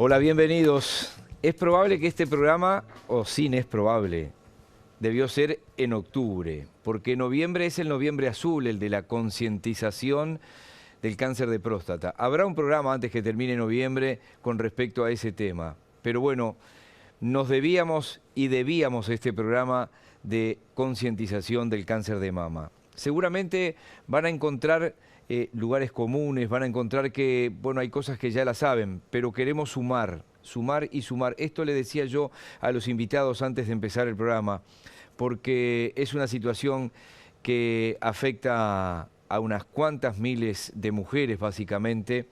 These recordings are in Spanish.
Hola, bienvenidos. Es probable que este programa, o sin es probable, debió ser en octubre, porque noviembre es el noviembre azul, el de la concientización del cáncer de próstata. Habrá un programa antes que termine noviembre con respecto a ese tema, pero bueno, nos debíamos este programa de concientización del cáncer de mama. Seguramente van a encontrar lugares comunes, van a encontrar que, bueno, hay cosas que ya las saben, pero queremos sumar y sumar. Esto le decía yo a los invitados antes de empezar el programa, porque es una situación que afecta a unas cuantas miles de mujeres, básicamente,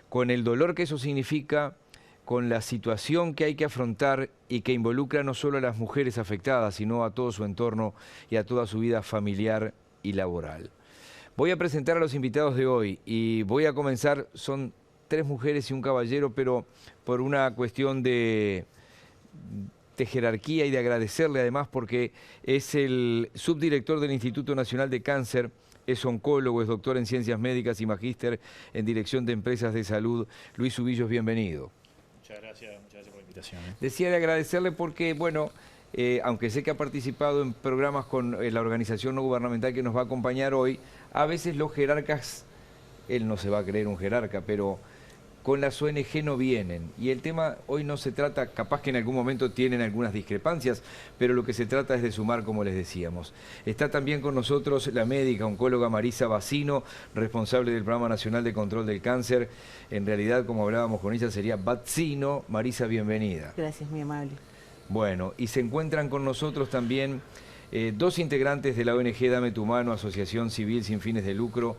con el dolor que eso significa, con la situación que hay que afrontar y que involucra no solo a las mujeres afectadas, sino a todo su entorno y a toda su vida familiar y laboral. Voy a presentar a los invitados de hoy y voy a comenzar, son 3 mujeres y un caballero, pero por una cuestión de jerarquía y de agradecerle además porque es el subdirector del Instituto Nacional de Cáncer, es oncólogo, es doctor en Ciencias Médicas y magíster en Dirección de Empresas de Salud. Luis Ubillos, bienvenido. Muchas gracias por la invitación. Decía de agradecerle porque, bueno, aunque sé que ha participado en programas con la organización no gubernamental que nos va a acompañar hoy, a veces los jerarcas, él no se va a creer un jerarca, pero con las ONG no vienen. Y el tema hoy no se trata, capaz que en algún momento tienen algunas discrepancias, pero lo que se trata es de sumar, como les decíamos. Está también con nosotros la médica oncóloga Marisa Bacino, responsable del Programa Nacional de Control del Cáncer. En realidad, como hablábamos con ella, sería Bacino. Marisa, bienvenida. Gracias, muy amable. Bueno, y se encuentran con nosotros también 2 integrantes de la ONG Dame tu Mano, Asociación Civil Sin Fines de Lucro,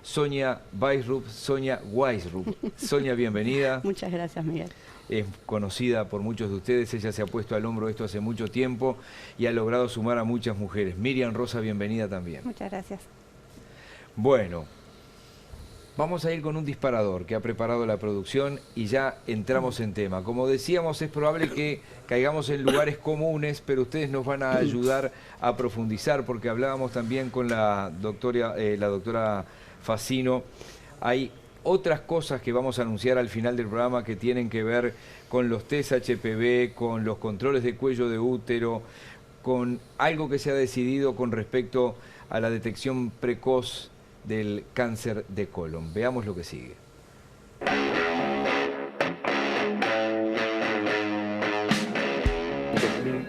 Sonia Weisrup. Sonia, bienvenida. Muchas gracias, Miguel. Es conocida por muchos de ustedes, ella se ha puesto al hombro esto hace mucho tiempo y ha logrado sumar a muchas mujeres. Miriam Rosa, bienvenida también. Muchas gracias. Bueno, vamos a ir con un disparador que ha preparado la producción y ya entramos en tema. Como decíamos, es probable que caigamos en lugares comunes, pero ustedes nos van a ayudar a profundizar, porque hablábamos también con la doctora Facino. Hay otras cosas que vamos a anunciar al final del programa que tienen que ver con los test HPV, con los controles de cuello de útero, con algo que se ha decidido con respecto a la detección precoz del cáncer de colon. Veamos lo que sigue.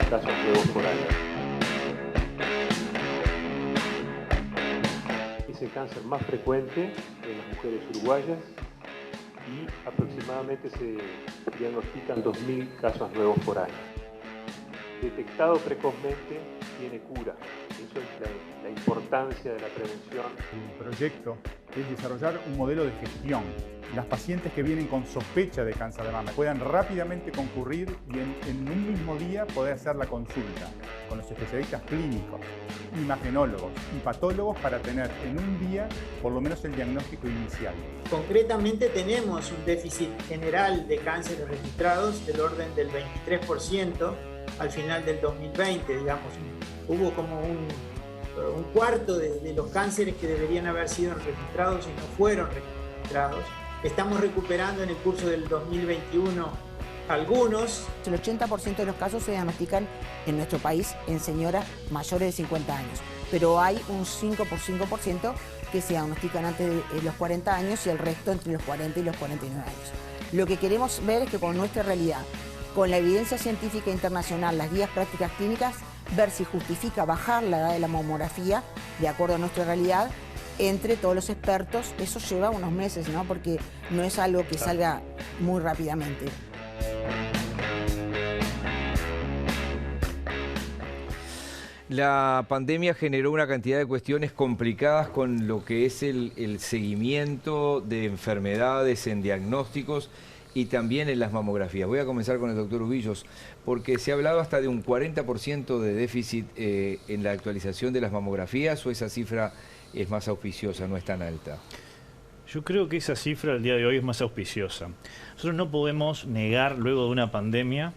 Casos nuevos por año. Es el cáncer más frecuente en las mujeres uruguayas y aproximadamente se diagnostican 2.000 casos nuevos por año. Detectado precozmente tiene cura. Eso es la importancia de la prevención. El proyecto es desarrollar un modelo de gestión. Las pacientes que vienen con sospecha de cáncer de mama puedan rápidamente concurrir y en un mismo día poder hacer la consulta con los especialistas clínicos, imagenólogos y patólogos para tener en un día por lo menos el diagnóstico inicial. Concretamente tenemos un déficit general de cánceres registrados del orden del 23% al final del 2020, digamos. Hubo como un cuarto de los cánceres que deberían haber sido registrados y no fueron registrados. Estamos recuperando en el curso del 2021 algunos. El 80% de los casos se diagnostican en nuestro país en señoras mayores de 50 años, pero hay un 5% que se diagnostican antes de los 40 años y el resto entre los 40 y los 49 años. Lo que queremos ver es que con nuestra realidad, con la evidencia científica internacional, las guías prácticas clínicas, ver si justifica bajar la edad de la mamografía de acuerdo a nuestra realidad entre todos los expertos. Eso lleva unos meses, ¿no? Porque no es algo que salga muy rápidamente. La pandemia generó una cantidad de cuestiones complicadas con lo que es el seguimiento de enfermedades en diagnósticos y también en las mamografías. Voy a comenzar con el doctor Ubillos, porque se ha hablado hasta de un 40% de déficit en la actualización de las mamografías, o esa cifra es más auspiciosa, no es tan alta. Yo creo que esa cifra al día de hoy es más auspiciosa. Nosotros no podemos negar, luego de una pandemia,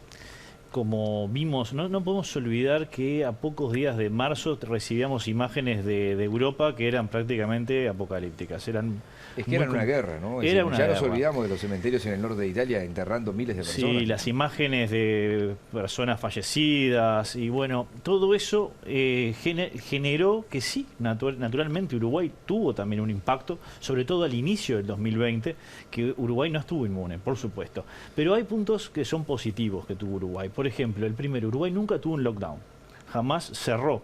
como vimos, no podemos olvidar que a pocos días de marzo recibíamos imágenes de Europa que eran prácticamente apocalípticas. Es que eran una guerra, ¿no? Es decir, ya nos olvidamos de los cementerios en el norte de Italia enterrando miles de personas. Sí, las imágenes de personas fallecidas y bueno, todo eso generó que sí, naturalmente Uruguay tuvo también un impacto, sobre todo al inicio del 2020, que Uruguay no estuvo inmune, por supuesto. Pero hay puntos que son positivos que tuvo Uruguay. Por ejemplo, el primero, Uruguay nunca tuvo un lockdown, jamás cerró.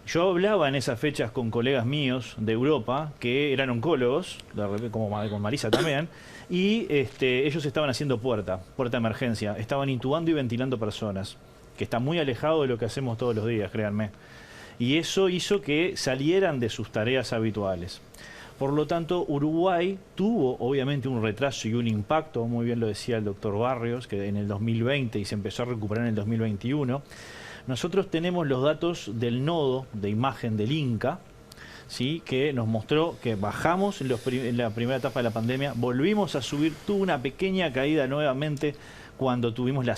Yo hablaba en esas fechas con colegas míos de Europa que eran oncólogos, como con Marisa también, y ellos estaban haciendo puerta de emergencia, estaban intubando y ventilando personas, que está muy alejado de lo que hacemos todos los días, créanme. Y eso hizo que salieran de sus tareas habituales. Por lo tanto, Uruguay tuvo obviamente un retraso y un impacto, muy bien lo decía el doctor Barrios, que en el 2020 y se empezó a recuperar en el 2021. Nosotros tenemos los datos del nodo de imagen del INCA, ¿sí? Que nos mostró que bajamos en la primera etapa de la pandemia, volvimos a subir, tuvo una pequeña caída nuevamente cuando tuvimos la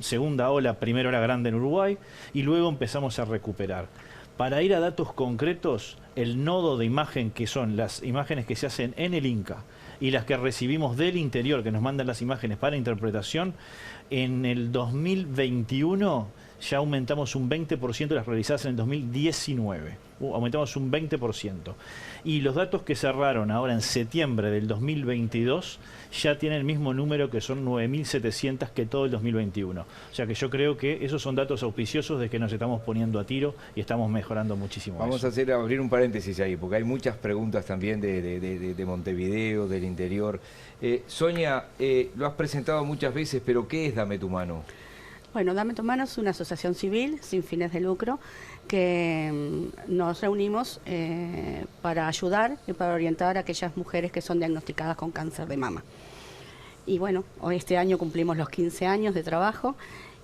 segunda ola, primera ola grande en Uruguay, y luego empezamos a recuperar. Para ir a datos concretos, el nodo de imagen, que son las imágenes que se hacen en el INCA y las que recibimos del interior, que nos mandan las imágenes para interpretación, en el 2021 ya aumentamos un 20% de las realizadas en el 2019. Aumentamos un 20%. Y los datos que cerraron ahora en septiembre del 2022 ya tienen el mismo número, que son 9.700 que todo el 2021. O sea que yo creo que esos son datos auspiciosos de que nos estamos poniendo a tiro y estamos mejorando muchísimo. Vamos a abrir un paréntesis ahí, porque hay muchas preguntas también de Montevideo, del interior. Sonia, lo has presentado muchas veces, pero ¿qué es Dame tu Mano? Bueno, Dame tu Mano es una asociación civil sin fines de lucro que nos reunimos para ayudar y para orientar a aquellas mujeres que son diagnosticadas con cáncer de mama. Y bueno, hoy este año cumplimos los 15 años de trabajo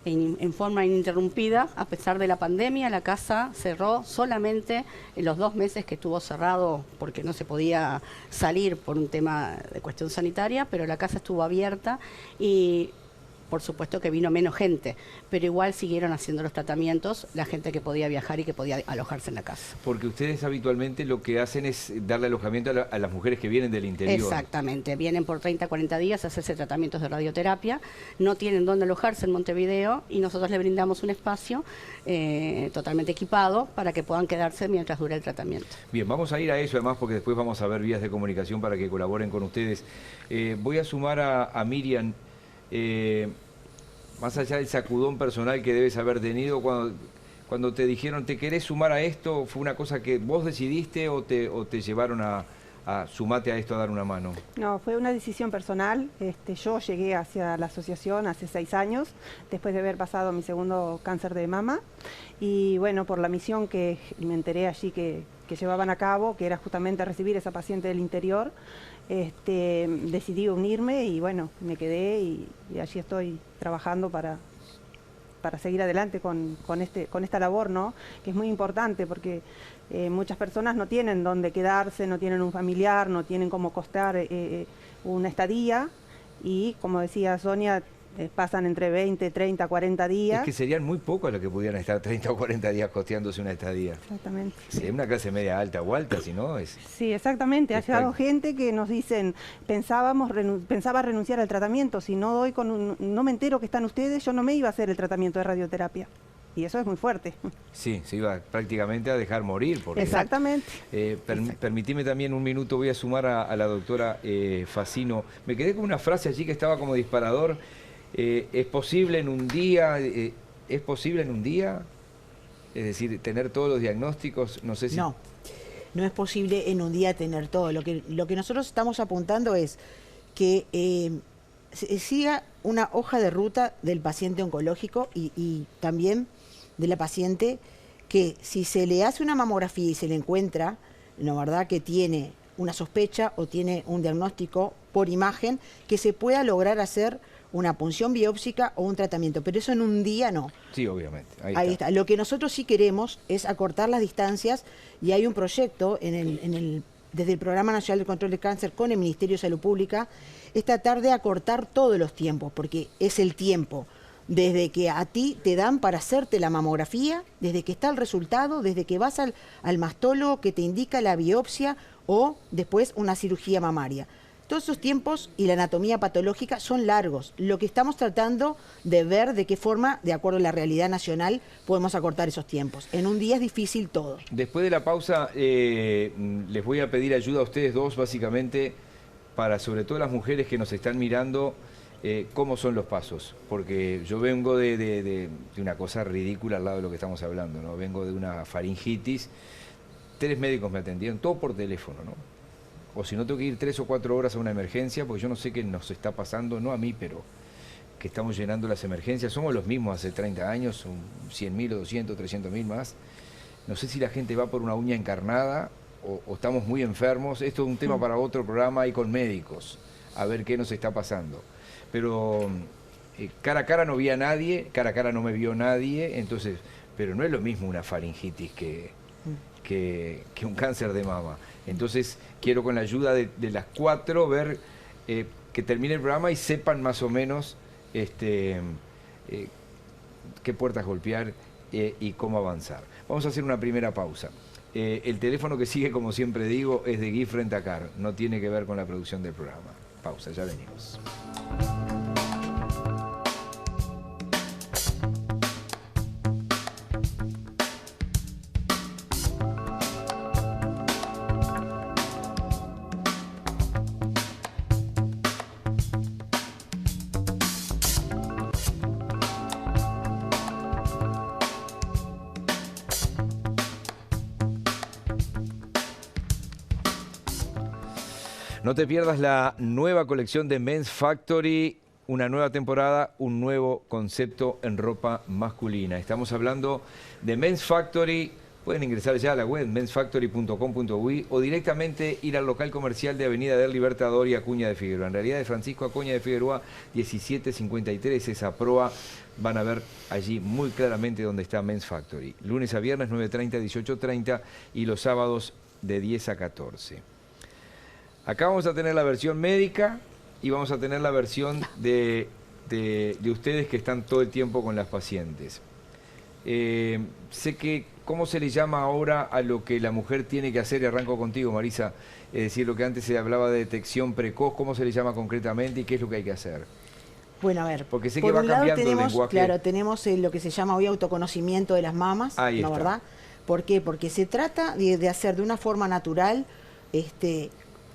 en forma ininterrumpida. A pesar de la pandemia, la casa cerró solamente en los 2 meses que estuvo cerrado porque no se podía salir por un tema de cuestión sanitaria, pero la casa estuvo abierta y por supuesto que vino menos gente, pero igual siguieron haciendo los tratamientos la gente que podía viajar y que podía alojarse en la casa. Porque ustedes habitualmente lo que hacen es darle alojamiento a las mujeres que vienen del interior. Exactamente, vienen por 30, 40 días a hacerse tratamientos de radioterapia, no tienen dónde alojarse en Montevideo y nosotros le brindamos un espacio totalmente equipado para que puedan quedarse mientras dure el tratamiento. Bien, vamos a ir a eso además porque después vamos a ver vías de comunicación para que colaboren con ustedes. Voy a sumar a Miriam. Más allá del sacudón personal que debes haber tenido cuando te dijeron ¿te querés sumar a esto? ¿Fue una cosa que vos decidiste o te llevaron a sumate a esto, a dar una mano? No, fue una decisión personal. Yo llegué hacia la asociación hace 6 años, después de haber pasado mi segundo cáncer de mama. Y bueno, por la misión que me enteré allí que llevaban a cabo, que era justamente recibir a esa paciente del interior, decidí unirme y bueno, me quedé y allí estoy trabajando para seguir adelante con esta labor, ¿no? Que es muy importante porque muchas personas no tienen dónde quedarse, no tienen un familiar, no tienen cómo costear una estadía y, como decía Sonia, pasan entre 20, 30, 40 días. Es que serían muy pocos los que pudieran estar 30 o 40 días costeándose una estadía. Exactamente. Si es una clase media alta o alta, si no es... Sí, exactamente. Ha llegado gente que nos dicen, pensaba renunciar al tratamiento, si no no me entero que están ustedes, yo no me iba a hacer el tratamiento de radioterapia. Y eso es muy fuerte. Sí, se iba prácticamente a dejar morir. Porque, exactamente. Permitime también un minuto, voy a sumar a la doctora Facino. Me quedé con una frase allí que estaba como disparador. ¿Es posible en un día? ¿Es posible en un día? Es decir, tener todos los diagnósticos, no sé si... No es posible en un día tener todo. Lo que nosotros estamos apuntando es que siga una hoja de ruta del paciente oncológico y también de la paciente que si se le hace una mamografía y se le encuentra, la verdad que tiene una sospecha o tiene un diagnóstico por imagen, que se pueda lograr hacer una punción biópsica o un tratamiento, pero eso en un día no. Sí, obviamente. Ahí está. Lo que nosotros sí queremos es acortar las distancias y hay un proyecto desde el Programa Nacional de Control de Cáncer con el Ministerio de Salud Pública, es tratar de acortar todos los tiempos, porque es el tiempo desde que a ti te dan para hacerte la mamografía, desde que está el resultado, desde que vas al mastólogo que te indica la biopsia o después una cirugía mamaria. Todos esos tiempos y la anatomía patológica son largos. Lo que estamos tratando de ver de qué forma, de acuerdo a la realidad nacional, podemos acortar esos tiempos. En un día es difícil todo. Después de la pausa, les voy a pedir ayuda a ustedes dos, básicamente, para sobre todo las mujeres que nos están mirando, cómo son los pasos. Porque yo vengo de una cosa ridícula al lado de lo que estamos hablando, ¿no? Vengo de una faringitis. 3 médicos me atendieron, todo por teléfono, ¿no? O si no, tengo que ir 3 o 4 horas a una emergencia, porque yo no sé qué nos está pasando, no a mí, pero que estamos llenando las emergencias. Somos los mismos hace 30 años, 100.000 o 200, 300.000 más. No sé si la gente va por una uña encarnada o estamos muy enfermos. Esto es un tema para otro programa y con médicos, a ver qué nos está pasando. Pero cara a cara no vi a nadie, cara a cara no me vio nadie, entonces, pero no es lo mismo una faringitis que un cáncer de mama. Entonces quiero con la ayuda de las 4 ver que termine el programa y sepan más o menos qué puertas golpear y cómo avanzar. Vamos a hacer una primera pausa. El teléfono que sigue, como siempre digo, es de GIF Rentacar, no tiene que ver con la producción del programa. Pausa, ya venimos. No te pierdas la nueva colección de Men's Factory, una nueva temporada, un nuevo concepto en ropa masculina. Estamos hablando de Men's Factory. Pueden ingresar ya a la web mensfactory.com.uy o directamente ir al local comercial de Avenida del Libertador y Acuña de Figueroa. En realidad de Francisco Acuña de Figueroa 1753, esa proa. Van a ver allí muy claramente dónde está Men's Factory. Lunes a viernes 9:30 a 18:30 y los sábados de 10 a 14. Acá vamos a tener la versión médica y vamos a tener la versión de ustedes que están todo el tiempo con las pacientes. Sé que, ¿cómo se le llama ahora a lo que la mujer tiene que hacer? Y arranco contigo, Marisa. Es decir, lo que antes se hablaba de detección precoz, ¿cómo se le llama concretamente y qué es lo que hay que hacer? Bueno, a ver, porque sé por que va un lado cambiando tenemos, el lenguaje. claro, tenemos lo que se llama hoy autoconocimiento de las mamas, Ahí ¿no, está. verdad? ¿Por qué? Porque se trata de hacer de una forma natural,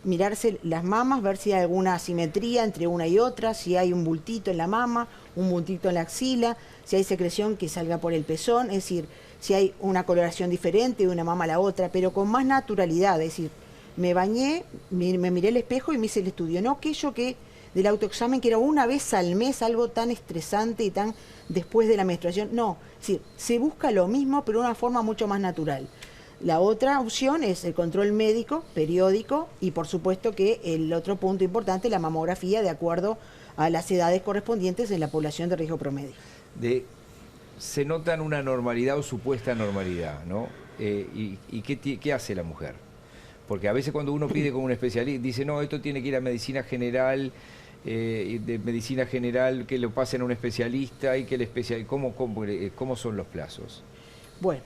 mirarse las mamas, ver si hay alguna asimetría entre una y otra, si hay un bultito en la mama, un bultito en la axila, si hay secreción que salga por el pezón, es decir, si hay una coloración diferente de una mama a la otra, pero con más naturalidad, es decir, me bañé, me miré el espejo y me hice el estudio, no aquello que del autoexamen que era una vez al mes, algo tan estresante y tan después de la menstruación, no, es decir, se busca lo mismo pero de una forma mucho más natural. La otra opción es el control médico, periódico, y por supuesto que el otro punto importante, la mamografía, de acuerdo a las edades correspondientes en la población de riesgo promedio. Se notan una normalidad o supuesta normalidad, ¿no? ¿Y qué hace la mujer? Porque a veces cuando uno pide con un especialista, dice, no, esto tiene que ir a medicina general, de medicina general, que lo pasen a un especialista y que el especialista... ¿Cómo son los plazos? Bueno.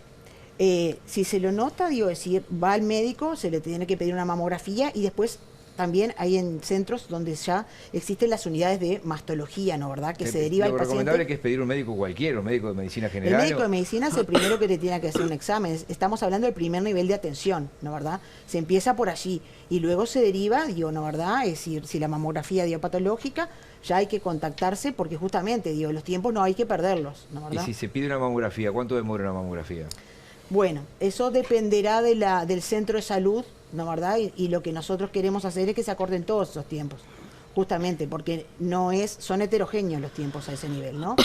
Si se lo nota, decir, va al médico, se le tiene que pedir una mamografía y después también hay en centros donde ya existen las unidades de mastología, ¿no, verdad? Que se deriva al paciente. Lo recomendable que es pedir un médico cualquiera, un médico de medicina general. El médico de medicina es el primero que te tiene que hacer un examen. Estamos hablando del primer nivel de atención, ¿no, verdad? Se empieza por allí y luego se deriva, ¿no, verdad? Es decir, si la mamografía dio patológica, ya hay que contactarse porque justamente, los tiempos no hay que perderlos, ¿no, verdad? Y si se pide una mamografía, ¿cuánto demora una mamografía? Bueno, eso dependerá del centro de salud, ¿no, verdad? Y lo que nosotros queremos hacer es que se acorden todos esos tiempos, justamente porque son heterogéneos los tiempos a ese nivel, ¿no?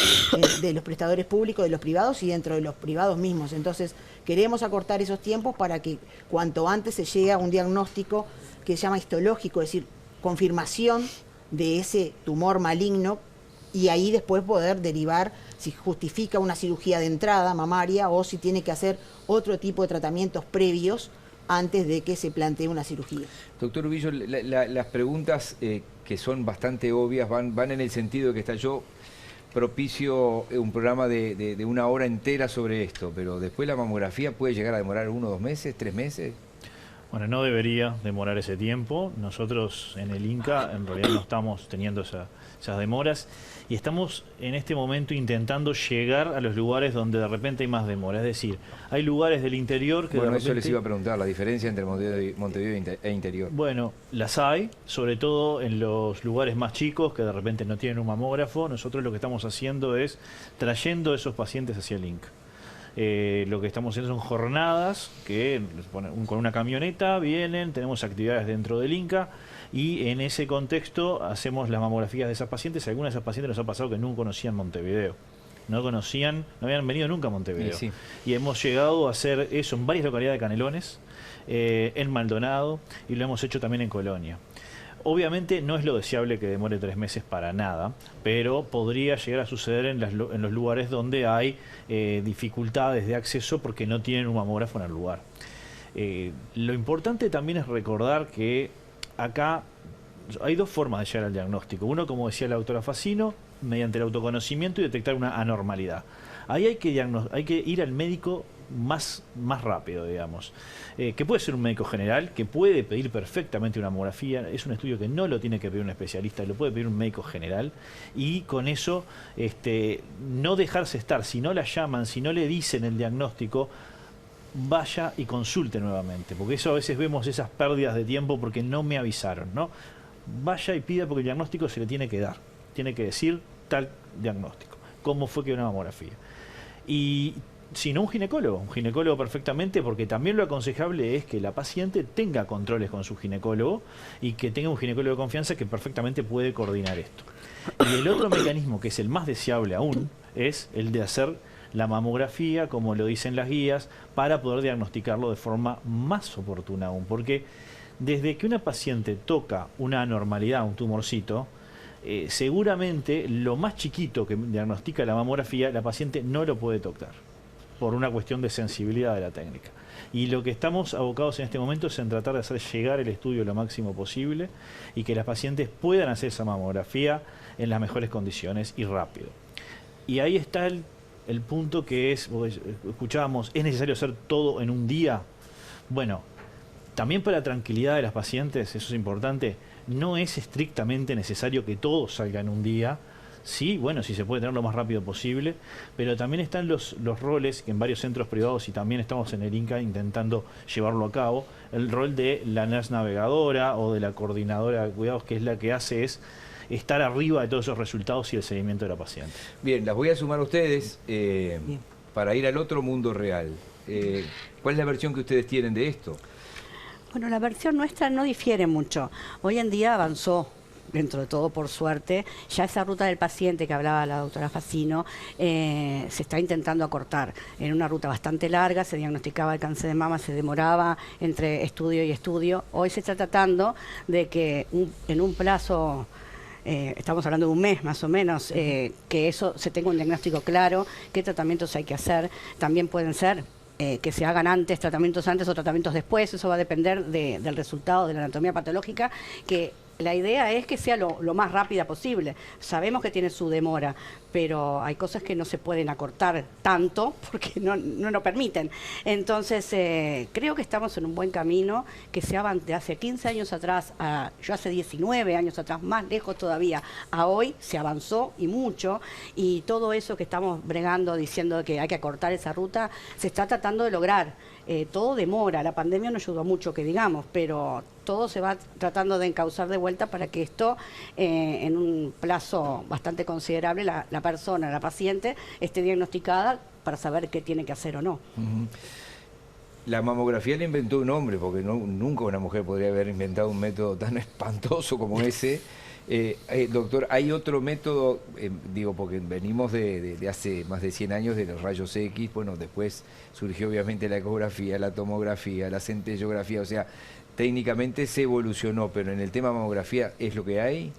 De los prestadores públicos, de los privados y dentro de los privados mismos. Entonces, queremos acortar esos tiempos para que cuanto antes se llegue a un diagnóstico que se llama histológico, es decir, confirmación de ese tumor maligno y ahí después poder derivar si justifica una cirugía de entrada mamaria o si tiene que hacer otro tipo de tratamientos previos antes de que se plantee una cirugía. Doctor Ubillo, las preguntas que son bastante obvias van en el sentido de que yo propicio un programa de 1 hora entera sobre esto, pero después la mamografía puede llegar a demorar 1 o 2 meses, 3 meses. Bueno, no debería demorar ese tiempo. Nosotros en el INCA en realidad no estamos teniendo esas demoras y estamos en este momento intentando llegar a los lugares donde de repente hay más demora. Es decir, hay lugares del interior que bueno, de repente... eso les iba a preguntar, la diferencia entre Montevideo e interior. Bueno, las hay, sobre todo en los lugares más chicos que de repente no tienen un mamógrafo. Nosotros lo que estamos haciendo es trayendo a esos pacientes hacia el INCA. Lo que estamos haciendo son jornadas que con una camioneta vienen, tenemos actividades dentro del INCA y en ese contexto hacemos las mamografías de esas pacientes. Algunas de esas pacientes nos ha pasado que nunca conocían Montevideo, no habían venido nunca a Montevideo. Sí. Y hemos llegado a hacer eso en varias localidades de Canelones, en Maldonado, y lo hemos hecho también en Colonia. Obviamente no es lo deseable que demore 3 meses para nada, pero podría llegar a suceder en los lugares donde hay dificultades de acceso porque no tienen un mamógrafo en el lugar. Lo importante también es recordar que acá hay 2 formas de llegar al diagnóstico. Uno, como decía la doctora Facino, mediante el autoconocimiento y detectar una anormalidad. Ahí hay que ir al médico más rápido, digamos, que puede ser un médico general, que puede pedir perfectamente una mamografía. Es un estudio que no lo tiene que pedir un especialista, lo puede pedir un médico general, y con eso no dejarse estar. Si no la llaman, si no le dicen el diagnóstico, vaya y consulte nuevamente, porque eso a veces vemos esas pérdidas de tiempo porque no me avisaron, ¿no? Vaya y pida, porque el diagnóstico se le tiene que dar, tiene que decir tal diagnóstico, cómo fue que una mamografía. Y si no, un ginecólogo perfectamente, porque también lo aconsejable es que la paciente tenga controles con su ginecólogo y que tenga un ginecólogo de confianza que perfectamente puede coordinar esto. Y el otro mecanismo, que es el más deseable aún, es el de hacer la mamografía, como lo dicen las guías, para poder diagnosticarlo de forma más oportuna aún, porque desde que una paciente toca una anormalidad, un tumorcito, seguramente lo más chiquito que diagnostica la mamografía, la paciente no lo puede tocar, por una cuestión de sensibilidad de la técnica. Y lo que estamos abocados en este momento es en tratar de hacer llegar el estudio lo máximo posible y que las pacientes puedan hacer esa mamografía en las mejores condiciones y rápido. Y ahí está el punto que es, escuchábamos, ¿es necesario hacer todo en un día? Bueno, también para la tranquilidad de las pacientes, eso es importante, no es estrictamente necesario que todo salga en un día. Sí, bueno, sí se puede tener lo más rápido posible, pero también están los roles que en varios centros privados, y también estamos en el INCA intentando llevarlo a cabo, el rol de la nurse navegadora o de la coordinadora de cuidados, que es la que hace es estar arriba de todos esos resultados y el seguimiento de la paciente. Bien, las voy a sumar a ustedes para ir al otro mundo real. ¿Cuál es la versión que ustedes tienen de esto? Bueno, la versión nuestra no difiere mucho. Hoy en día avanzó, dentro de todo, por suerte. Ya esa ruta del paciente que hablaba la doctora Facino se está intentando acortar. En una ruta bastante larga se diagnosticaba el cáncer de mama, se demoraba entre estudio y estudio. Hoy se está tratando de que en un plazo, estamos hablando de un mes más o menos, que eso se tenga un diagnóstico claro, qué tratamientos hay que hacer. También pueden ser que se hagan tratamientos antes o tratamientos después. Eso va a depender del resultado de la anatomía patológica, que la idea es que sea lo más rápida posible. Sabemos que tiene su demora, pero hay cosas que no se pueden acortar tanto porque no lo permiten. Entonces, creo que estamos en un buen camino, que se de hace 15 años atrás, yo hace 19 años atrás, más lejos todavía, a hoy se avanzó y mucho, y todo eso que estamos bregando, diciendo que hay que acortar esa ruta, se está tratando de lograr. Todo demora, la pandemia no ayudó mucho, que digamos, pero todo se va tratando de encauzar de vuelta para que esto, en un plazo bastante considerable, la persona, la paciente, esté diagnosticada para saber qué tiene que hacer o no. La mamografía la inventó un hombre, porque nunca una mujer podría haber inventado un método tan espantoso como ese. Doctor, ¿hay otro método? Digo, porque venimos de hace más de 100 años de los rayos X. Bueno, después surgió obviamente la ecografía, la tomografía, la centellografía. O sea, técnicamente se evolucionó, pero en el tema mamografía, ¿es lo que hay?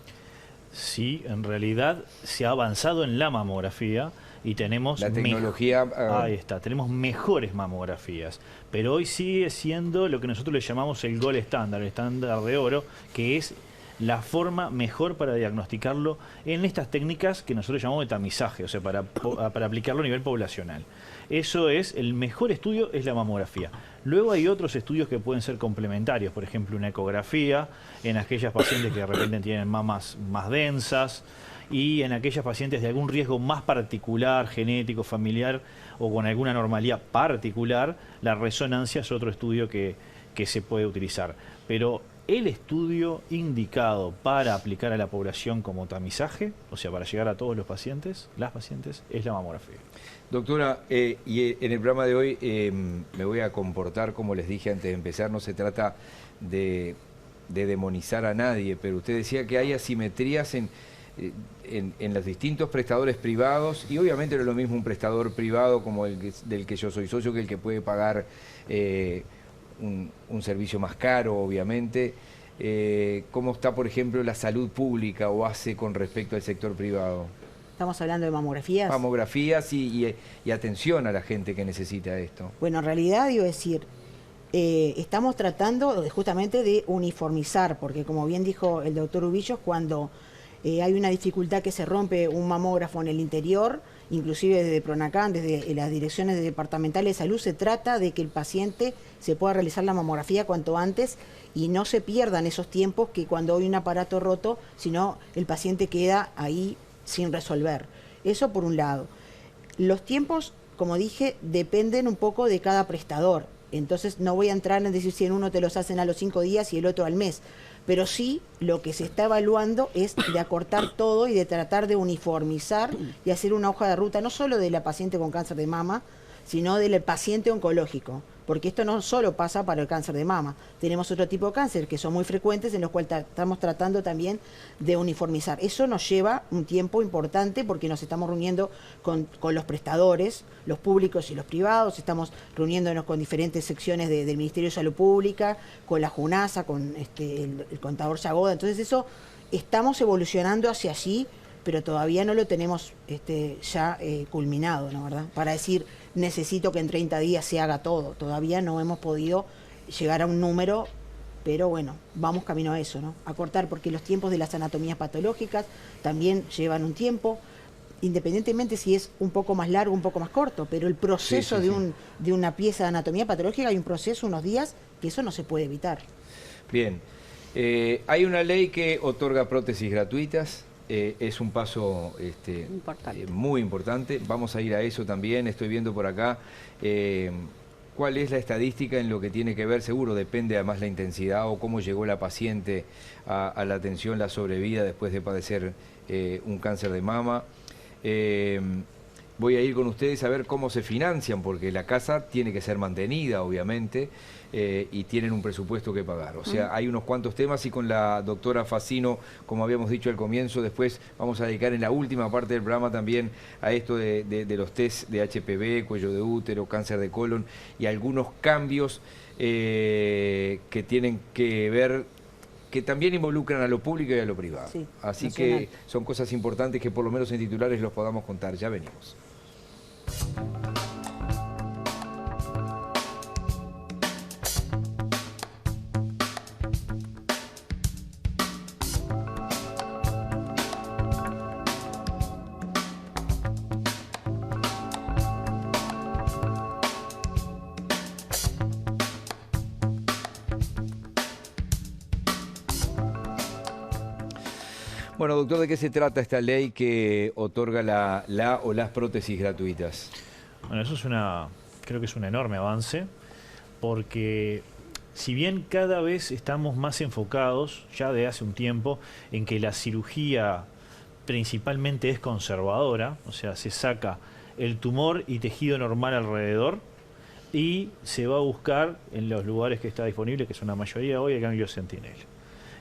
Sí, en realidad se ha avanzado en la mamografía y tenemos la tecnología. Ahí está, tenemos mejores mamografías, pero hoy sigue siendo lo que nosotros le llamamos el gold estándar, el estándar de oro, que es la forma mejor para diagnosticarlo en estas técnicas que nosotros llamamos de tamizaje, o sea, para aplicarlo a nivel poblacional. Eso es, el mejor estudio es la mamografía. Luego hay otros estudios que pueden ser complementarios, por ejemplo, una ecografía en aquellas pacientes que de repente tienen mamas más densas y en aquellas pacientes de algún riesgo más particular, genético, familiar o con alguna normalidad particular, la resonancia es otro estudio que se puede utilizar. Pero el estudio indicado para aplicar a la población como tamizaje, o sea, para llegar a todos los pacientes, las pacientes, es la mamografía. Doctora, y en el programa de hoy me voy a comportar como les dije antes de empezar. No se trata de demonizar a nadie, pero usted decía que hay asimetrías en los distintos prestadores privados, y obviamente no es lo mismo un prestador privado como del que yo soy socio, que el que puede pagar un servicio más caro, obviamente. ¿Cómo está, por ejemplo, la salud pública o hace con respecto al sector privado? Estamos hablando de mamografías. Mamografías y atención a la gente que necesita esto. Bueno, en realidad, digo decir, estamos tratando justamente de uniformizar, porque como bien dijo el doctor Ubillos, cuando hay una dificultad que se rompe un mamógrafo en el interior, inclusive desde Pronacán, desde las direcciones departamentales de salud, se trata de que el paciente se pueda realizar la mamografía cuanto antes y no se pierdan esos tiempos que cuando hay un aparato roto, sino el paciente queda ahí sin resolver. Eso por un lado. Los tiempos, como dije, dependen un poco de cada prestador. Entonces no voy a entrar en decir si en uno te los hacen a los 5 días y el otro al mes. Pero sí, lo que se está evaluando es de acortar todo y de tratar de uniformizar y hacer una hoja de ruta, no solo de la paciente con cáncer de mama, sino del paciente oncológico. Porque esto no solo pasa para el cáncer de mama. Tenemos otro tipo de cáncer que son muy frecuentes, en los cuales estamos tratando también de uniformizar. Eso nos lleva un tiempo importante porque nos estamos reuniendo con los prestadores, los públicos y los privados, estamos reuniéndonos con diferentes secciones del Ministerio de Salud Pública, con la JUNASA, con el contador Yagoda. Entonces eso, estamos evolucionando hacia allí, pero todavía no lo tenemos ya culminado, ¿no? ¿Verdad? Para decir, necesito que en 30 días se haga todo. Todavía no hemos podido llegar a un número, pero bueno, vamos camino a eso, ¿no? A cortar, porque los tiempos de las anatomías patológicas también llevan un tiempo, independientemente si es un poco más largo o un poco más corto, pero el proceso de una pieza de anatomía patológica hay un proceso, unos días, que eso no se puede evitar. Bien, hay una ley que otorga prótesis gratuitas. Es un paso muy importante. Vamos a ir a eso también. Estoy viendo por acá cuál es la estadística en lo que tiene que ver. Seguro depende además la intensidad o cómo llegó la paciente a la atención, la sobrevida después de padecer un cáncer de mama. Voy a ir con ustedes a ver cómo se financian, porque la casa tiene que ser mantenida, obviamente, y tienen un presupuesto que pagar. O sea, hay unos cuantos temas, y con la doctora Facino, como habíamos dicho al comienzo, después vamos a dedicar en la última parte del programa también a esto de los test de HPV, cuello de útero, cáncer de colon, y algunos cambios que tienen que ver, que también involucran a lo público y a lo privado. Sí, así nacional. Que son cosas importantes que por lo menos en titulares los podamos contar. Ya venimos. Bueno, doctor, ¿de qué se trata esta ley que otorga la o las prótesis gratuitas? Bueno, eso creo que es un enorme avance, porque si bien cada vez estamos más enfocados, ya de hace un tiempo, en que la cirugía principalmente es conservadora, o sea, se saca el tumor y tejido normal alrededor, y se va a buscar en los lugares que está disponible, que son la mayoría hoy, el ganglio centinela.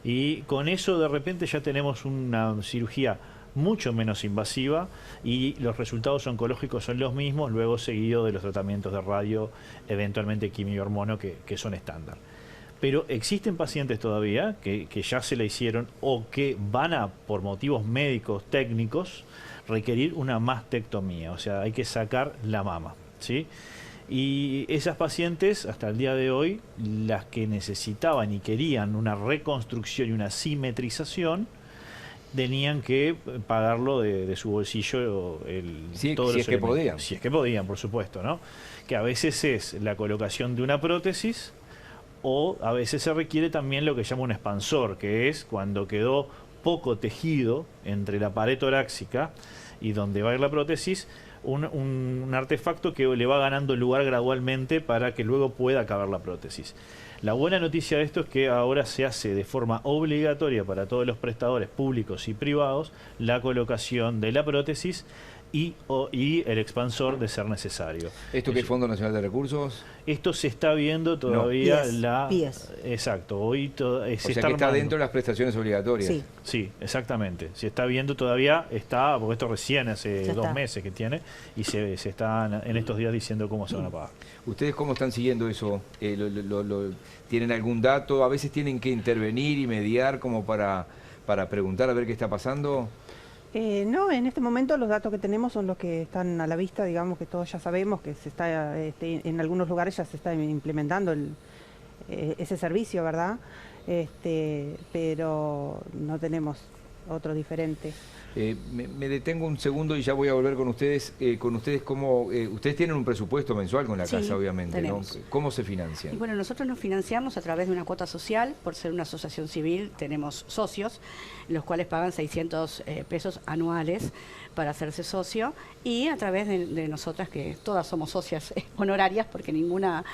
Y con eso de repente ya tenemos una cirugía mucho menos invasiva y los resultados oncológicos son los mismos, luego seguido de los tratamientos de radio, eventualmente quimio y hormono, que son estándar. Pero existen pacientes todavía que ya se la hicieron o que van a, por motivos médicos, técnicos, requerir una mastectomía, o sea, hay que sacar la mama, ¿sí? Y esas pacientes, hasta el día de hoy, las que necesitaban y querían una reconstrucción y una simetrización, tenían que pagarlo de su bolsillo si es que podían. Si es que podían, por supuesto, ¿no? Que a veces es la colocación de una prótesis, o a veces se requiere también lo que llama un expansor, que es cuando quedó poco tejido entre la pared torácica y donde va a ir la prótesis, un artefacto que le va ganando lugar gradualmente para que luego pueda caber la prótesis. La buena noticia de esto es que ahora se hace de forma obligatoria para todos los prestadores públicos y privados la colocación de la prótesis y el expansor de ser necesario. ¿Esto qué es Fondo Nacional de Recursos? Esto se está viendo todavía PIES. Exacto, hoy se sea está que está armando. dentro de las prestaciones obligatorias. Sí. Sí, exactamente. Se está viendo todavía, porque esto recién hace Ya 2 está. meses que tiene, y se están en estos días diciendo cómo se van a pagar. ¿Ustedes cómo están siguiendo eso? ¿Tienen algún dato? ¿A veces tienen que intervenir y mediar como para preguntar a ver qué está pasando? No, en este momento los datos que tenemos son los que están a la vista, digamos que todos ya sabemos que se está, en algunos lugares ya se está implementando ese servicio, ¿verdad? Pero no tenemos otro diferente. Me detengo un segundo y ya voy a volver con ustedes. Ustedes tienen un presupuesto mensual con la Sí, casa, obviamente, ¿no? tenemos. ¿Cómo se financian? Y bueno, nosotros nos financiamos a través de una cuota social. Por ser una asociación civil, tenemos socios, los cuales pagan 600 pesos anuales para hacerse socio, y a través de nosotras, que todas somos socias honorarias, porque ninguna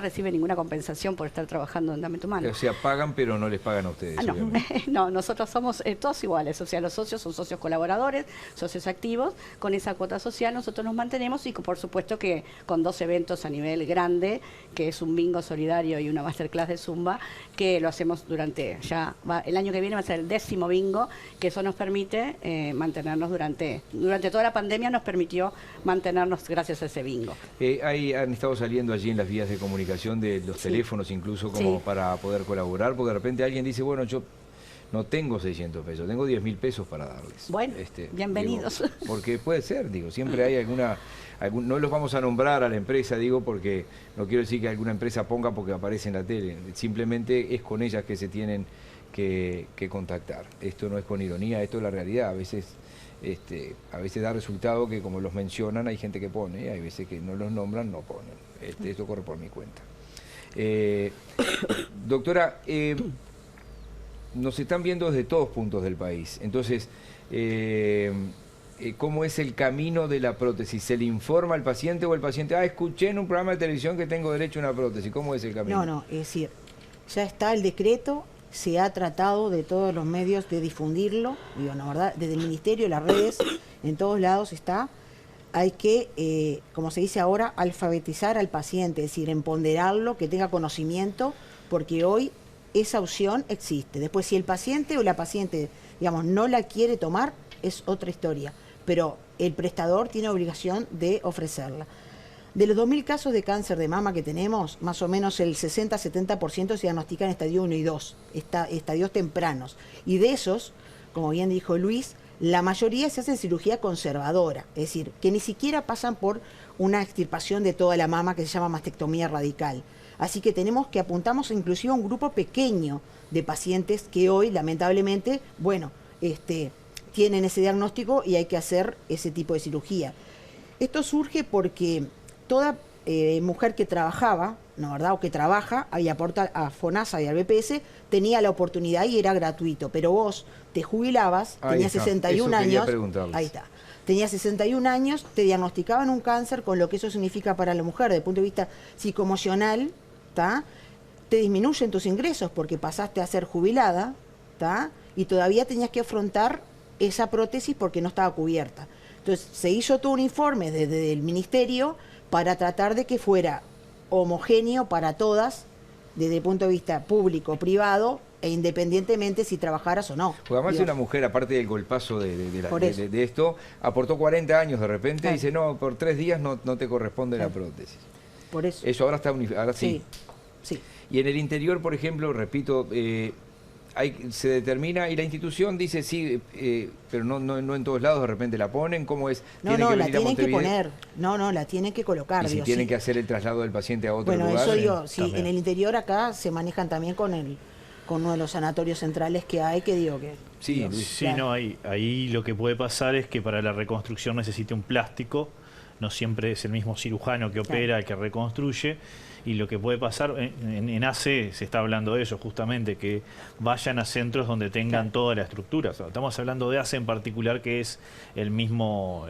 recibe ninguna compensación por estar trabajando en Dame tu Mano. O sea, pagan pero no les pagan a ustedes, No, obviamente. no, nosotros somos todos iguales, o sea, los socios son socios colaboradores, socios activos. Con esa cuota social nosotros nos mantenemos, y por supuesto que con 2 eventos a nivel grande, que es un bingo solidario y una masterclass de Zumba, que lo hacemos el año que viene va a ser el 10º bingo, que eso nos permite mantenernos durante toda la pandemia, nos permitió mantenernos gracias a ese bingo. Han estado saliendo allí en las vías de comunicación de los teléfonos, incluso como para poder colaborar, porque de repente alguien dice, bueno, yo no tengo 600 pesos, tengo 10.000 pesos para darles. Bueno, bienvenidos. Porque puede ser, siempre hay no los vamos a nombrar a la empresa, porque no quiero decir que alguna empresa ponga porque aparece en la tele, simplemente es con ellas que se tienen que contactar. Esto no es con ironía, esto es la realidad. A veces da resultado que, como los mencionan, hay gente que pone, hay veces que no los nombran, no ponen. Esto corre por mi cuenta. Doctora, nos están viendo desde todos puntos del país. Entonces, ¿cómo es el camino de la prótesis? ¿Se le informa al paciente o el paciente, escuché en un programa de televisión que tengo derecho a una prótesis? ¿Cómo es el camino? No, es decir, ya está el decreto, se ha tratado de todos los medios de difundirlo, ¿verdad? Desde el ministerio, las redes, en todos lados está. Hay que, como se dice ahora, alfabetizar al paciente, es decir, empoderarlo, que tenga conocimiento, porque hoy esa opción existe. Después, si el paciente o la paciente, no la quiere tomar, es otra historia, pero el prestador tiene obligación de ofrecerla. De los 2.000 casos de cáncer de mama que tenemos, más o menos el 60-70% se diagnostican en estadio 1 y 2, estadios tempranos. Y de esos, como bien dijo Luis, la mayoría se hacen cirugía conservadora, es decir, que ni siquiera pasan por una extirpación de toda la mama, que se llama mastectomía radical. Así que apuntamos inclusive a un grupo pequeño de pacientes que hoy, lamentablemente, tienen ese diagnóstico y hay que hacer ese tipo de cirugía. Esto surge porque toda mujer que trabajaba, o que trabaja y aporta a FONASA y al BPS, tenía la oportunidad y era gratuito, pero vos te jubilabas, tenías 61 años, ahí está, tenías 61 años, te diagnosticaban un cáncer, con lo que eso significa para la mujer, desde el punto de vista psicoemocional, te disminuyen tus ingresos porque pasaste a ser jubilada, y todavía tenías que afrontar esa prótesis porque no estaba cubierta. Entonces se hizo todo un informe desde el ministerio para tratar de que fuera homogéneo para todas, desde el punto de vista público, privado, e independientemente si trabajaras o no. Porque además una mujer, aparte del golpazo de esto, aportó 40 años de repente, y dice, no, por 3 días no te corresponde la prótesis. Por eso. Eso ahora está ahora sí. Sí. Y en el interior, por ejemplo, repito, se determina y la institución dice sí, pero no en todos lados de repente la ponen. ¿Cómo es? No, la tienen que poner. No, la tienen que colocar. Y si tienen que hacer el traslado del paciente a otro lugar. Bueno, eso digo, sí, en el interior acá se manejan también con uno de los sanatorios centrales que hay, que digo que... Sí, claro. No, ahí lo que puede pasar es que para la reconstrucción necesite un plástico, no siempre es el mismo cirujano que opera, el que reconstruye, y lo que puede pasar, en ACE se está hablando de eso justamente, que vayan a centros donde tengan toda la estructura. O sea, estamos hablando de ACE en particular, que es la misma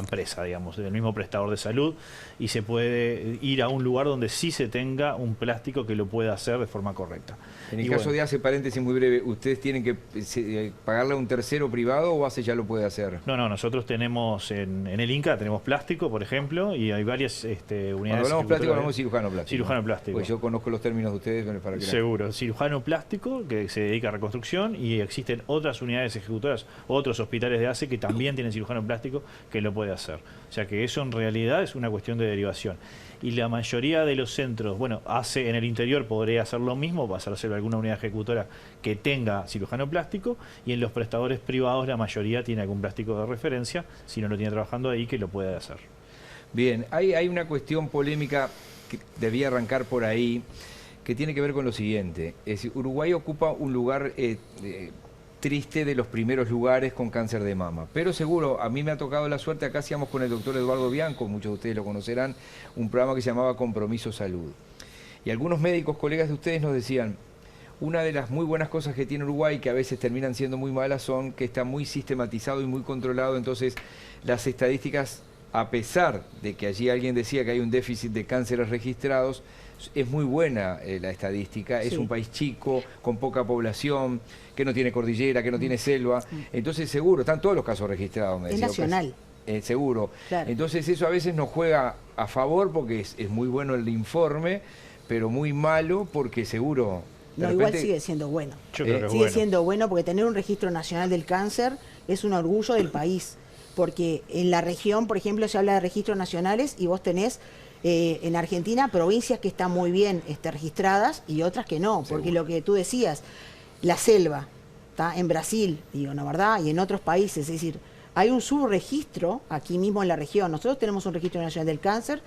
empresa, digamos, el mismo prestador de salud, y se puede ir a un lugar donde sí se tenga un plástico que lo pueda hacer de forma correcta. En el caso de ACE, paréntesis muy breve, ¿ustedes tienen que pagarle a un tercero privado o ACE ya lo puede hacer? No, nosotros tenemos en el INCA tenemos plástico, por ejemplo, y hay varias unidades. Cuando hablamos plástico, hablamos cirujano plástico. Cirujano plástico. Pues yo conozco los términos de ustedes para que... Seguro, cirujano plástico que se dedica a reconstrucción, y existen otras unidades ejecutoras, otros hospitales de ACE que también tienen cirujano plástico que lo puede hacer. O sea que eso en realidad es una cuestión de derivación. Y la mayoría de los centros, bueno, ACE en el interior podría hacer lo mismo, pasar a ser alguna unidad ejecutora que tenga cirujano plástico, y en los prestadores privados la mayoría tiene algún plástico de referencia, si no lo tiene trabajando ahí, que lo puede hacer. Bien, hay una cuestión polémica que debía arrancar por ahí, que tiene que ver con lo siguiente. Es decir, Uruguay ocupa un lugar triste, de los primeros lugares con cáncer de mama. Pero seguro, a mí me ha tocado la suerte, acá hacíamos con el doctor Eduardo Bianco, muchos de ustedes lo conocerán, un programa que se llamaba Compromiso Salud. Y algunos médicos, colegas de ustedes, nos decían, una de las muy buenas cosas que tiene Uruguay, que a veces terminan siendo muy malas, son que está muy sistematizado y muy controlado, entonces las estadísticas, a pesar de que allí alguien decía que hay un déficit de cánceres registrados, es muy buena la estadística. Es un país chico, con poca población, que no tiene cordillera, que no tiene selva. Entonces seguro, están todos los casos registrados. Es nacional. Seguro. Claro. Entonces eso a veces nos juega a favor porque es muy bueno el informe, pero muy malo porque seguro... No, igual sigue siendo bueno. Sigue siendo bueno porque tener un registro nacional del cáncer es un orgullo del país. Porque en la región, por ejemplo, se habla de registros nacionales y vos tenés en Argentina provincias que están muy bien registradas y otras que no. Porque lo que tú decías, la selva, está en Brasil, digo, ¿no, verdad? Y en otros países, es decir, hay un subregistro aquí mismo en la región. Nosotros tenemos un registro nacional del cáncer,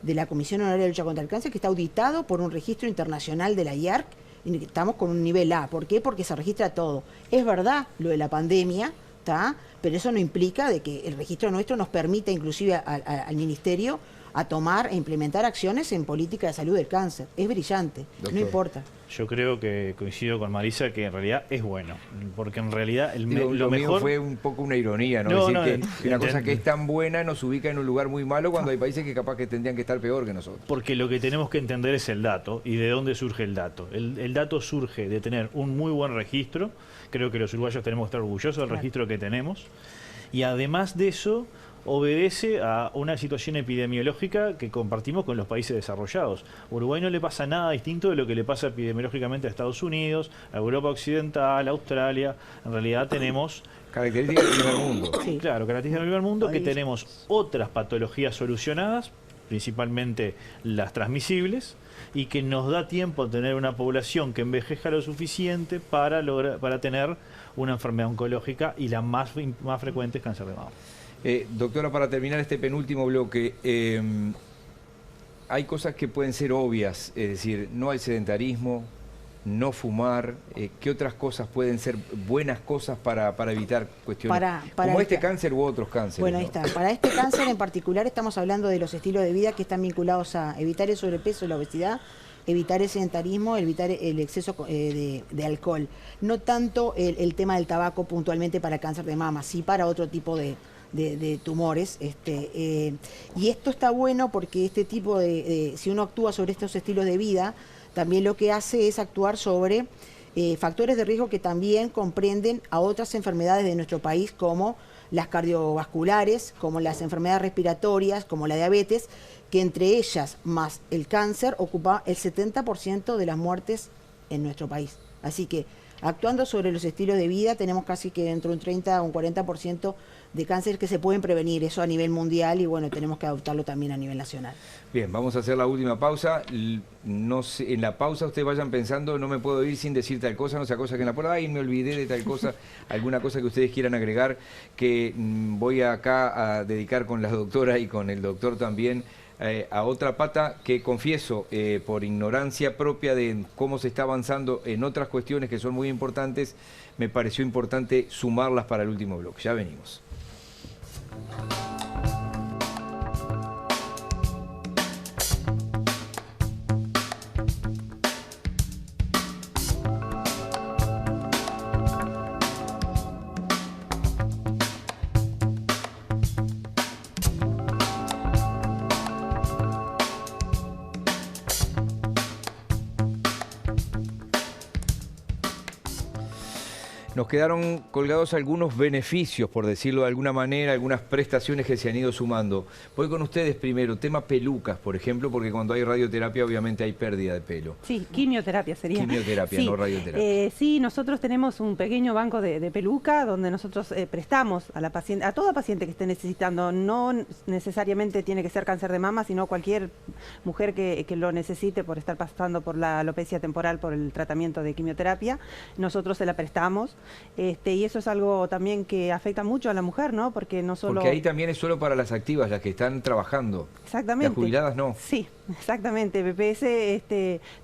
de la Comisión Honoraria de Lucha contra el Cáncer, que está auditado por un registro internacional de la IARC, y estamos con un nivel A. ¿Por qué? Porque se registra todo. Es verdad lo de la pandemia, ¿está? Pero eso no implica de que el registro nuestro nos permita inclusive al Ministerio a tomar e implementar acciones en política de salud del cáncer. Es brillante, doctor. No importa. Yo creo que coincido con Marisa que en realidad es bueno, porque en realidad lo mejor fue un poco una ironía, ¿no? Decir que una cosa que es tan buena nos ubica en un lugar muy malo cuando hay países que capaz que tendrían que estar peor que nosotros. Porque lo que tenemos que entender es el dato y de dónde surge el dato. El dato surge de tener un muy buen registro. Creo que los uruguayos tenemos que estar orgullosos del registro que tenemos, y además de eso obedece a una situación epidemiológica que compartimos con los países desarrollados. A Uruguay no le pasa nada distinto de lo que le pasa epidemiológicamente a Estados Unidos, a Europa Occidental, a Australia. En realidad tenemos... características del primer mundo. Sí, claro, características del primer mundo, que tenemos otras patologías solucionadas, principalmente las transmisibles, y que nos da tiempo a tener una población que envejezca lo suficiente para tener una enfermedad oncológica, y la más frecuente es cáncer de mama. Doctora, para terminar este penúltimo bloque, hay cosas que pueden ser obvias, es decir, no hay sedentarismo, no fumar. ¿Qué otras cosas pueden ser buenas cosas para evitar cuestiones como este cáncer u otros cánceres? Bueno, ahí está. Para este cáncer en particular estamos hablando de los estilos de vida que están vinculados a evitar el sobrepeso, la obesidad, evitar el sedentarismo, evitar el exceso de alcohol. No tanto el tema del tabaco puntualmente para el cáncer de mama, sí para otro tipo de tumores. Y esto está bueno porque este tipo si uno actúa sobre estos estilos de vida, también lo que hace es actuar sobre factores de riesgo que también comprenden a otras enfermedades de nuestro país, como las cardiovasculares, como las enfermedades respiratorias, como la diabetes, que entre ellas más el cáncer ocupa el 70% de las muertes en nuestro país. Así que actuando sobre los estilos de vida tenemos casi que entre un 30 a un 40% de cáncer que se pueden prevenir, eso a nivel mundial, y bueno, tenemos que adoptarlo también a nivel nacional. Bien, vamos a hacer la última pausa. No sé, en la pausa ustedes vayan pensando, no me puedo ir sin decir tal cosa, no sea cosa que en la puerta, ay, me olvidé de tal cosa, alguna cosa que ustedes quieran agregar, que voy acá a dedicar con la doctora y con el doctor también a otra pata que confieso, por ignorancia propia de cómo se está avanzando en otras cuestiones que son muy importantes, me pareció importante sumarlas para el último bloque. Ya venimos. Nos quedaron colgados algunos beneficios, por decirlo de alguna manera, algunas prestaciones que se han ido sumando. Voy con ustedes primero, tema pelucas, por ejemplo, porque cuando hay radioterapia obviamente hay pérdida de pelo. Sí, quimioterapia sería. Quimioterapia, sí, no radioterapia. Sí, nosotros tenemos un pequeño banco de peluca donde nosotros prestamos a la paciente, a toda paciente que esté necesitando, no necesariamente tiene que ser cáncer de mama, sino cualquier mujer que lo necesite por estar pasando por la alopecia temporal, por el tratamiento de quimioterapia, nosotros se la prestamos. Y eso es algo también que afecta mucho a la mujer, ¿no? Porque no solo... Porque ahí también es solo para las activas, las que están trabajando. Exactamente. Las jubiladas no. Sí, exactamente. BPS